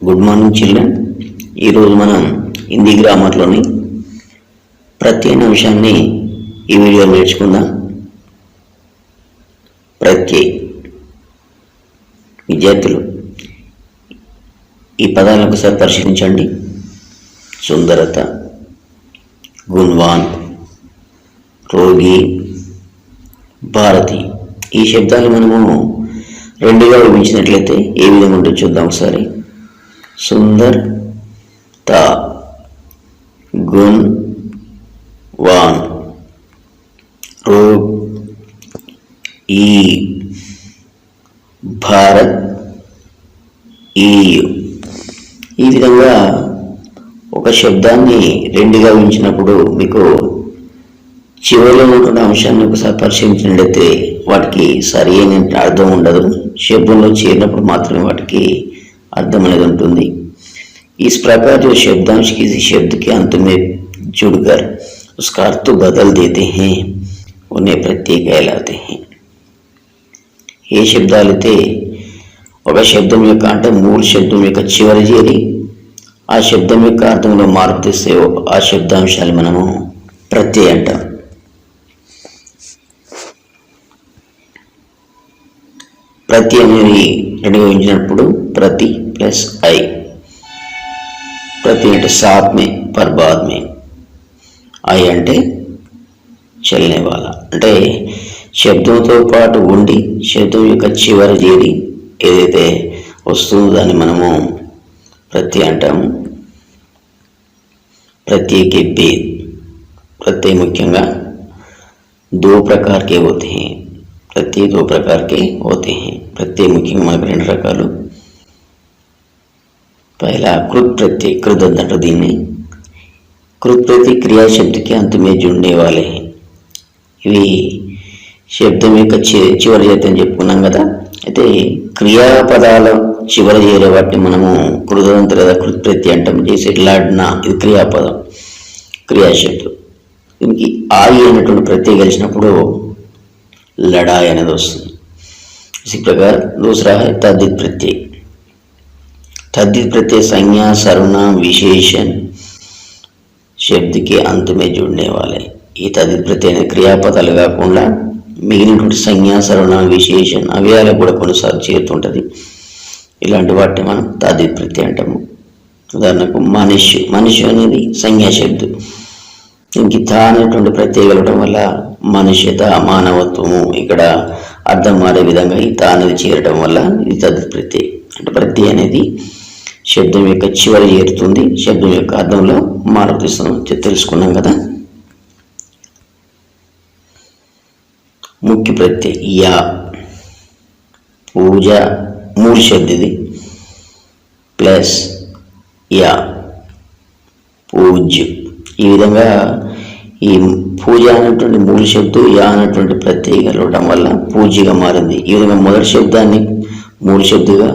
Good morning children. ఈరోజు మనం హిందీ గ్రామర్లోని ప్రత్యయ అంశాన్ని ఈ వీడియోలో నేర్చుకుందాం. ప్రత్యయ్. విద్యార్థులు ఈ పదాలను ఒకసారి పరిశీలించండి. సుందరత, గుణవాన్, రోగి, భారతి. ఈ శబ్దాలు మనము రెండుగా విభజించినట్లయితే ఏ విధంగా ఉంటుందో చూద్దాం ఒకసారి. సుందర్ తా, గుణ్ వాన్, రోగ్ ఈ, భారత్ ఈ. ఈ విధంగా ఒక శబ్దాన్ని రెండుగా ఉంచినప్పుడు మీకు చివరిలో ఉన్నటువంటి అంశాన్ని ఒకసారి పరిశీలించినట్లయితే వాటికి సరి అయిన అర్థం ఉండదు. శబ్దంలో చేరినప్పుడు మాత్రమే వాటికి अर्थम होती। इस प्रकार जो शब्दांश किसी शब्द के अंत में जुड़कर उसका अर्थ बदल देते हैं उन्हें प्रत्यय कहलाते हैं। ये शब्दालते ఒక శబ్దం యొక్క అంటే మూల శబ్దం యొక్క చివరి చేరి ఆ శబ్దం యొక్క అర్థంలో మార్పు తెస్తే ఆ శబ్దాంశాలు మనము ప్రత్యయ అంటాం. ప్రత్యయం అనేది రెండుగా ఉంచినప్పుడు ప్రతి प्लस आई, प्रति అంటే साथ में पर बाद में, आई అంటే చలనే వాలా అంటే శబ్దంతో పాటు ఉండి శబ్దం యొక్క చివరి చేరి ఏదైతే వస్తుందో దాన్ని మనము ప్రత్యయ అంటాము. प्रत्यय के भेद. प्रत्यय मुख्యంగా दो प्रकार के होते हैं. प्रत्यय दो प्रकार के होते हैं. प्रत्यय मुख्యంగా మనకు రెండు రకాలు. पहला कृत प्रत्यय. कृत अंतर దీన్ని कृत प्रत्यय क्रिया शब्द के अंत में जुड़ने वाले हैं. ఇవి శబ్దం యొక్క చివరి చేరి అని చెప్పుకున్నాం కదా. అయితే క్రియాపదాల చివరి చేరే వాటిని మనము కృదంత లేదా కృత ప్రత్యయ అంటాం. చేసే లడ్నా ఇది క్రియాపదం, క్రియాశబ్దం. దీనికి ఆయి అనేటువంటి ప్రత్యయ కలిసినప్పుడు लड़ाई అనేది వస్తుంది. इसी प्रकार दूसरा है तद्धित प्रत्यय. तद्धित प्रत्यय संज्ञा सर्वनाम विशेषण शब्द के अंत में जुड़ने वाले. ఈ తద్ధిత ప్రత్యయ క్రియాపదాలు కాకుండా మిగిలినటువంటి సంజ్ఞా సర్వనామ విశేషణ అవ్యయాలకు కూడా కొన్నిసార్లు చేరుతుంటుంది. ఇలాంటి వాటిని మనం తద్ధిత ప్రత్యయ అంటాము. ఉదాహరణకు మనిషి. మనిషి అనేది సంజ్ఞా శబ్దం. దీనికి తా అనేటువంటి ప్రత్యయ కలగడం వల్ల మనుష్యత, మానవత్వము ఇక్కడ అర్థం మారే విధంగా ఈ తా అనేది చేరడం వల్ల ఇది తద్ధిత ప్రత్యయ. అంటే ప్రత్యయ అనేది శబ్దం యొక్క చివరి చేరుతుంది, శబ్దం యొక్క అర్థంలో మార్పు తెస్తుంది తెలుసుకున్నాం కదా. मुख्य प्रत्यय या पूजा मूल शब्द ఇది ప్లస్ యా పూజ్య. ఈ విధంగా ఈ పూజ అనేటువంటి మూల శబ్దం యా అనేటువంటి ప్రత్యయ కలవడం వల్ల పూజ్యగా మారింది. ఈ విధంగా మొదటి శబ్దాన్ని మూల శబ్దంగా,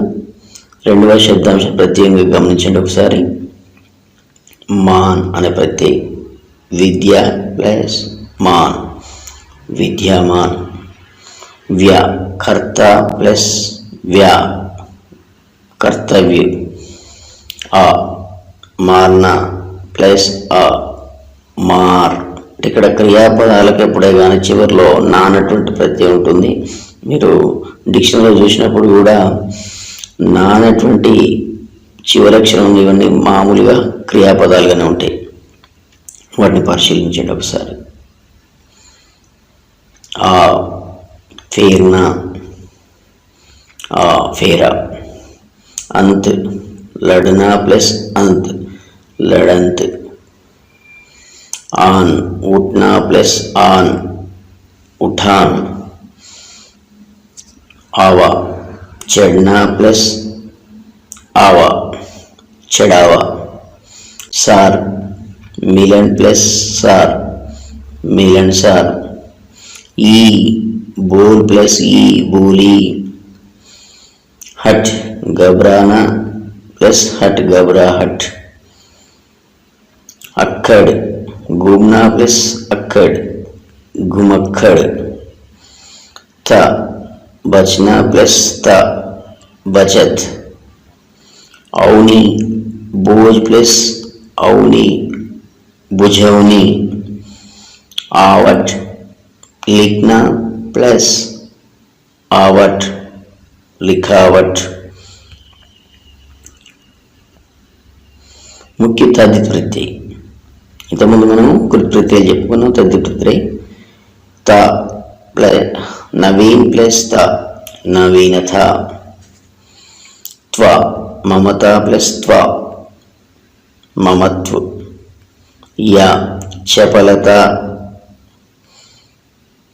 రెండవ శబ్దాంశం ప్రత్యయంగా గమనించండి ఒకసారి. మాన్ అనే ప్రత్యయ విద్య ప్లస్ మాన్ विद्यामान. व्या कर्ता प्लस व्या कर्तव्य. आ मारना प्लस आ मार. ఇక్కడ క్రియాపదాలకు ఎప్పుడే కానీ చివరిలో నా అన్నటువంటి ప్రత్యయం ఉంటుంది. మీరు డిక్షనరీలో చూసినప్పుడు కూడా నా అన్నటువంటి చివరి అక్షరం ఇవన్నీ మామూలుగా క్రియాపదాలుగానే ఉంటాయి. వాటిని పరిశీలించండి ఒకసారి. आ फेरना, आ फेरा. अंत लड़ना प्लस अंत लड़ंत. आन उठना प्लस आन उठान. आवा चढ़ना प्लस आवा चढ़ावा. सार मिलन प्लस सार मिलन सार. ई बोल प्लस ई बोली. हट घबराना प्लस हट घबराहट. अक्खड़ घूमना प्लस अक्खड़ घुमक्खड़. था बचना प्लस था बचत. औनी बोझ प्लस औनी बुझौनी। आवट लिखना प्लस आवट लिखावट। मुख्य तद्धित प्रत्यय ఇంతకుముందు మనము కృత్ ప్రత్యయాలు చెప్పుకున్నాం. తద్ధిత ప్రత్యయ త నవీన్ ప్లస్ త నవీనత. త్వ మమత ప్లస్ త్వ మమత్వ. య చపలత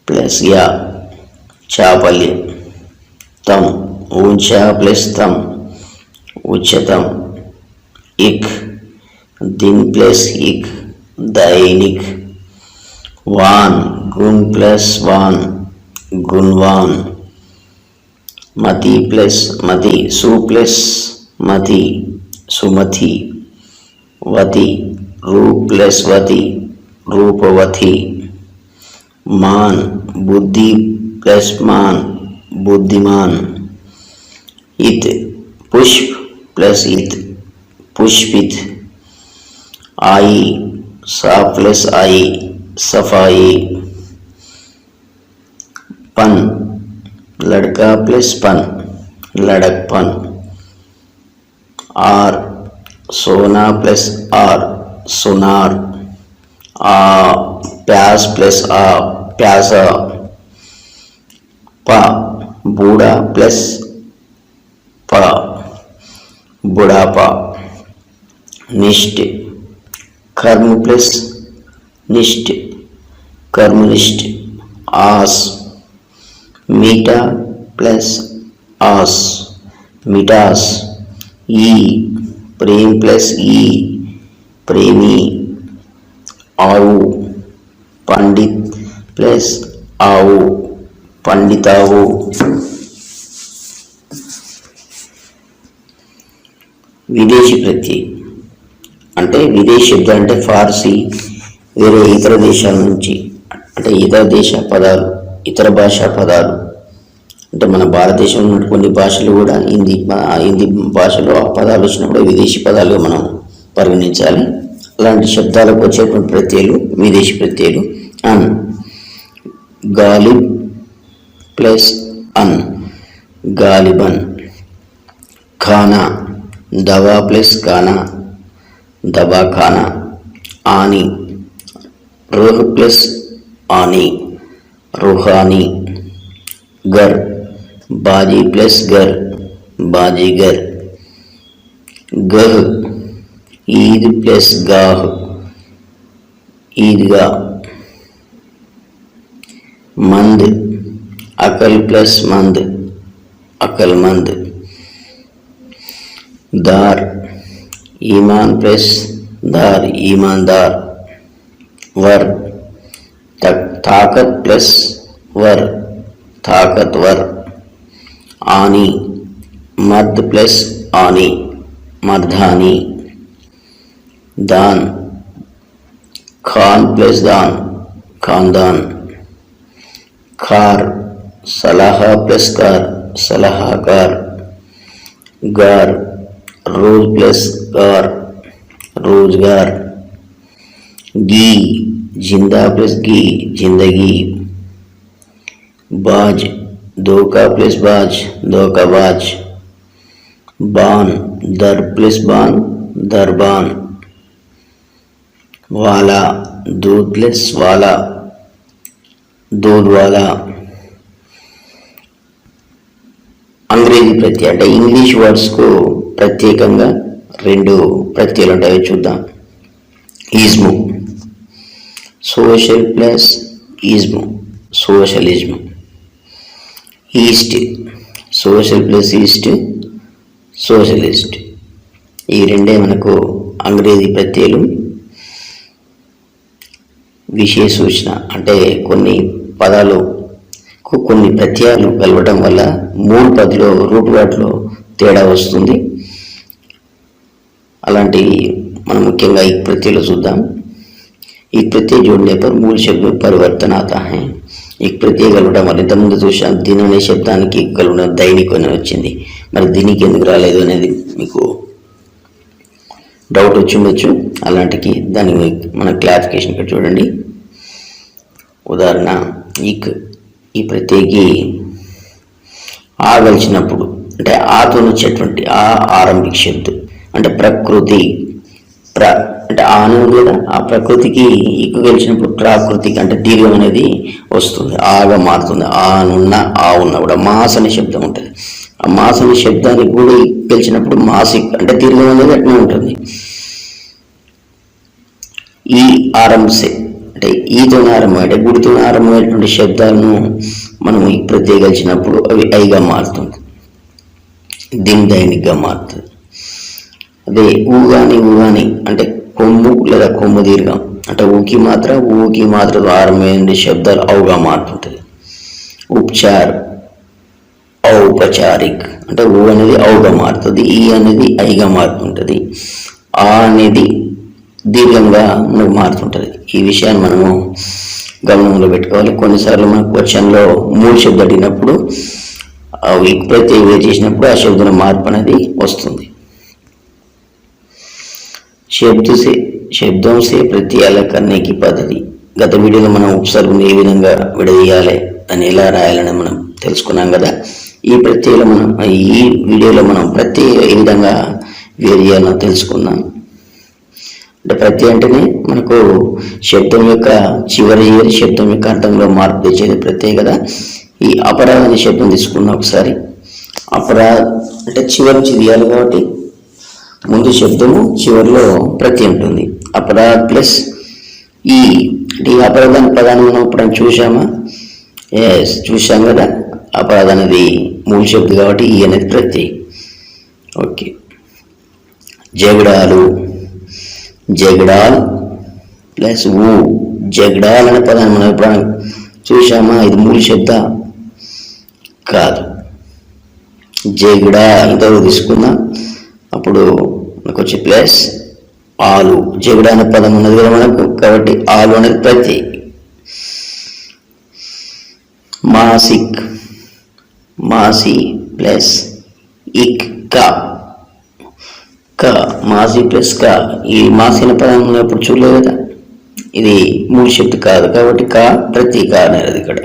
ప్లస్ య చాపల్యం. తం ऊंचा प्लस तम उच्चतम. इक दिन प्लस इक दैनिक. वान गुण प्लस वान गुणवान. मति प्लस मति सु प्लस मति सुमति. वति रूप प्लस वति रूपवती. मान बुद्धि प्लस मान बुद्धिमान. इत पुष्प प्लस इत पुष्पित. आई सा प्लस आई सफाई. पन लड़का प्लस पन लड़कपन. आर सोना प्लस आर सोनार. आ प्यास प्लस आ प्यासा. पा बूढ़ा प्लस पा बुढ़ापा. निष्ठ कर्म प्लस निष्ठ कर्मनिष्ठ. आस मीठा प्लस आस मिठास. ई प्रेम प्लस ई प्रेमी आऊ. पंडित प्लस आऊ पंडिताऊ. విదేశీ ప్రత్యయం అంటే విదేశీ శబ్దం అంటే ఫార్సీ వేరే ఇతర దేశాల నుంచి అంటే ఇతర దేశ పదాలు ఇతర భాషా పదాలు అంటే మన భారతదేశంలో ఉన్న కొన్ని భాషలు కూడా హిందీ భాషలో ఆ పదాలు వచ్చినప్పుడు విదేశీ పదాలుగా మనం పరిగణించాలి. అలాంటి శబ్దాలకు వచ్చేటువంటి ప్రత్యయాలు విదేశీ ప్రత్యయాలు. అన్ గాలిబ్ ప్లస్ అన్ గాలిబన్. ఖానా दवा प्लस खाना दवा खाना. आनी रूह प्लस आनी रूहानी. घर बाजी प्लस घर बाजीगर. गह ईद प्लस गाह ईदगाह. मंद अकल प्लस मंद अकलमंद. दार ईमान प्लस दार ईमानदार. वर ताकत प्लस वर ताकतवर. आनी मर्द प्लस आनी मर्दानी. दान खान प्लस दान खानदान. खार सलाह प्लस कार सलाहकार. गार रोज प्लस गार रोजगार. गी जिंदा प्लस गी जिंदगी. बाज धोखा प्लस बाज धोखाबाज. बान दर प्लस बान दरबान. वाला दूध प्लस वाला दूध वाला. అంగ్రేజీ ప్రత్యయం అంటే ఇంగ్లీష్ వర్డ్స్కు ప్రత్యేకంగా రెండు ప్రత్యయాలు ఉంటాయి చూద్దాం. Ism social plus ism socialism. Ist social plus ist socialist. ఈ రెండే మనకు అంగ్రేజీ ప్రత్యయాలు. విశేష సూచన అంటే కొన్ని పదాలు కొన్ని ప్రత్యయాలు కలవడం వల్ల మూడు పదిలో రూట్ వాటిలో తేడా వస్తుంది. అలాంటి మనం ముఖ్యంగా ఈ ప్రత్యయాలు చూద్దాం. ఈ ప్రత్యయ जोड़ने पर मूल शब्द में परिवर्तन आता है. ఈ ప్రత్యయ కలవడం వల్ల ఇంతకుముందు చూసాం దిన అనే శబ్దానికి కలవడం దైనిక్ అని వచ్చింది. మరి దీనికి ఎందుకు రాలేదు అనేది మీకు డౌట్ వచ్చి ఉండొచ్చు. అలాంటికి దానికి మన క్లారిఫికేషన్ ఇక్కడ చూడండి. ఉదాహరణ ఇక్, ఈ ప్రత్యేకి ఆ కలిసినప్పుడు అంటే ఆతో వచ్చేటువంటి ఆ ఆరంభిక శబ్దం అంటే ప్రకృతి. అంటే ఆను కదా, ఆ ప్రకృతికి ఇక్కు కలిసినప్పుడు ప్రాకృతికి అంటే దీర్ఘం అనేది వస్తుంది, ఆగా మారుతుంది. ఆనున్న ఆ ఉన్న కూడా మాస్ అనే శబ్దం ఉంటుంది. ఆ మాస్ అనే శబ్దానికి కూడా కలిసినప్పుడు మాసిక్ అంటే దీర్ఘం అనేది అట్నే ఉంటుంది. ఈ ఆరంభసే అంటే ఈతో ఆరంభం అంటే గుడితో ఆరంభమైనటువంటి శబ్దాలను మనం ఈ ప్రత్యేక కలిసినప్పుడు అవి ఐగా మారుతుంది, దిన్ దైనిక్గా మారుతుంది. అదే ఊగాని అంటే కొమ్ము లేదా కొమ్ము దీర్ఘం అంటే ఊకి మాత్ర ఆరంభమైన శబ్దాలు ఔగా మారుతుంటుంది. ఉపచార్, ఔపచారిక్ అంటే ఊ అనేది ఔగా మారుతుంది, ఈ అనేది ఐగా మారుతుంటుంది, ఆ అనేది దీర్ఘంగా మనకు మారుతుంటుంది. ఈ విషయాన్ని మనము గమనంలో పెట్టుకోవాలి. కొన్నిసార్లు మనకు క్వశ్చన్లో మూడు శబ్దం అడిగినప్పుడు అవి ప్రత్యేక చేసినప్పుడు ఆ శబ్దం మార్పు అనేది వస్తుంది. శబ్దం సే ప్రత్యయాల కన్నీకి పద్ధతి. గత వీడియోలో మనం ఉపసర్గం ఏ విధంగా విడదీయాలి, దాన్ని ఎలా రాయాలని మనం తెలుసుకున్నాం కదా. ఈ వీడియోలో మనం ప్రత్యయ ఏ విధంగా వేరు చేయాలో తెలుసుకుందాం. అంటే ప్రత్యయ అంటేనే మనకు శబ్దం యొక్క చివరి శబ్దం యొక్క అర్థంలో మార్పు తెచ్చేది ప్రత్యయ కదా. ఈ అపరాధ అనే శబ్దం తీసుకున్నాం ఒకసారి. అపరాధ అంటే చివరి నుంచి తీయాలి కాబట్టి ముందు శబ్దము చివరిలో ప్రత్యయం ఉంటుంది. అపరాధ్ ప్లస్ ఈ అంటే ఈ అపరాధాన్ని పదాన్ని మనం ఇప్పుడు చూసామా? చూసాం కదా. అపరాధ అనేది మూడు శబ్దం కాబట్టి ఈ అనేది ప్రత్యయం. ఓకే. జగడాల్ ప్లస్ ఊ, జగడాల్ అనే పదాన్ని మనం ఎప్పుడైనా చూసామా? ఇది మూడు శబ్ద కాదు. జగడా ఇంతవరకు తీసుకుందాం. అప్పుడు మనకు వచ్చి ప్లస్ ఆలు, జగడ అనే పదం ఉన్నది కదా మనకు, కాబట్టి ఆలు అనేది ప్రతి. మాసి ప్లస్ ఇక్ కా, మాసి ప్లస్ కా. ఈ మాసి అనే పదం ఇప్పుడు చూడలేదు కదా, ఇది మూడు శబ్దం కాదు కాబట్టి కా ప్రతి కా అనేది ఇక్కడ.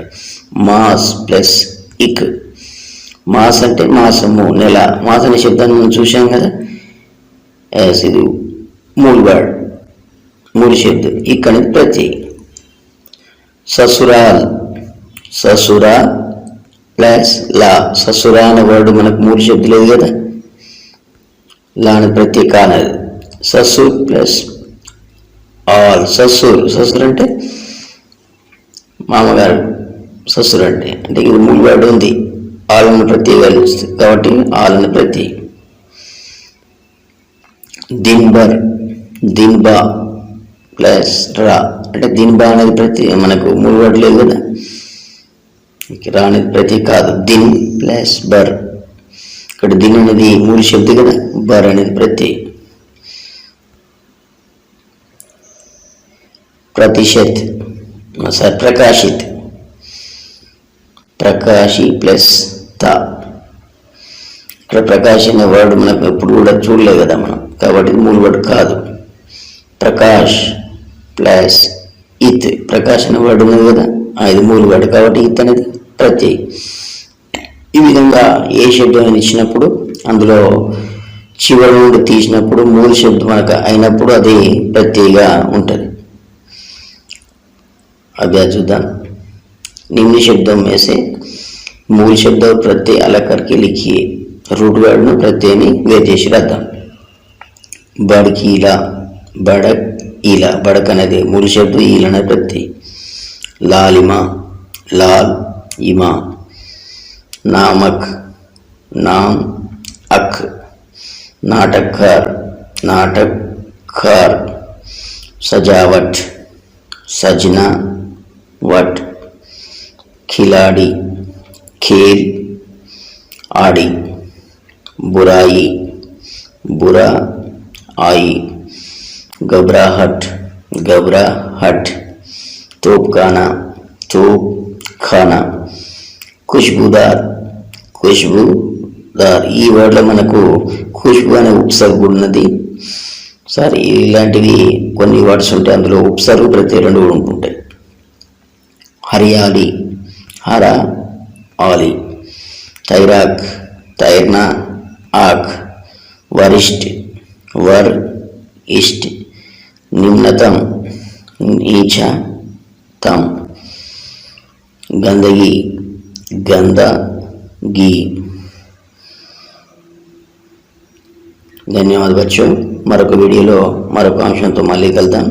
మాస్ ప్లస్ ఇక్, మాస్ అంటే మాసము నెల, మాస్ అనే శబ్దాన్ని మనం చూసాం కదా. ఇది మూడు శబ్దం, ఇక్కడ ప్రతి. ససురా ప్లస్ లా, ససురా అనే వర్డ్ మనకు మూడు శబ్దం లేదు కదా, లా అనేది ప్రతి కానది. ససుర్ ప్లస్ ఆల్, ససుర్ అంటే మామగారు, ససుర్ అంటే ఇది మూడు వర్డ్ ఉంది, ఆలను ప్రతి కలుస్తుంది కాబట్టి ఆలను ప్రతి. దిన్బా ప్లస్ రా అంటే దిన్బా అనేది ప్రతి మనకు మూడు వర్డ్ లేదు కదా, రా అనేది ప్రతి కాదు. దిన్ ప్లస్ బర్, ఇక్కడ దిన్ అనేది మూడు శబ్దం కదా, బర్ అనేది ప్రతి. ప్రకాశి ప్లస్ తా, ఇక్కడ ప్రకాశ్ అనే వర్డ్ మనకు ఎప్పుడు కూడా చూడలేదు కదా మనం, కాబట్టి మూడు వర్డ్ కాదు. ప్రకాష్ ప్లస్ ఇత్, ప్రకాశ్ అనే వర్డ్ ఉన్నది కదా, ఇది మూడు వర్డ్ కాబట్టి ఇత్ అనేది ప్రత్యయ. ఈ విధంగా ఏ శబ్దం ఇచ్చినప్పుడు అందులో చివరి నుండి తీసినప్పుడు మూడు శబ్దం మనకు అయినప్పుడు అది ప్రత్యయగా ఉంటుంది. अभ्यास చూద్దాం. निम्न शब्दों में से मूल शब्द और प्रत्यय अलग करके लिखिए. रूट वर्ड में प्रत्यय में वेदेश रहता. बड़कीला, बड़क ईला, बड़क अनेది मूल शब्द ఈల అనే ప్రత్యయ. लालिमा, लाल इमा. नामक, नाम अख. नाटककार, नाटककार. सजावट, सजना वट. खिलाड़ी, खेल आड़ी. बुराई, बुरा आई. घबराहट, घबराहट. तोपखाना, तोप खाना. खुशबूदार, खुशबूदार. ఈ వర్డ్లో మనకు ఖుష్బు అనే ఉపసర్గ ఉన్నది. సార్ ఇలాంటివి కొన్ని వర్డ్స్ ఉంటాయి, అందులో ఉపసర్గ ప్రతి రెండు ఉంటుంటాయి. హరియాలి, హర ఆలి, తైరాక్, తైర్నా ఆక్, వరిష్ఠ, वर इष्ट, निम्नतम, नीचा तम, गंदगी, गंदा गी. ధన్యవాదాలు బచ్చో. మరొక వీడియోలో మరొక అంశంతో మళ్ళీ కలుద్దాం.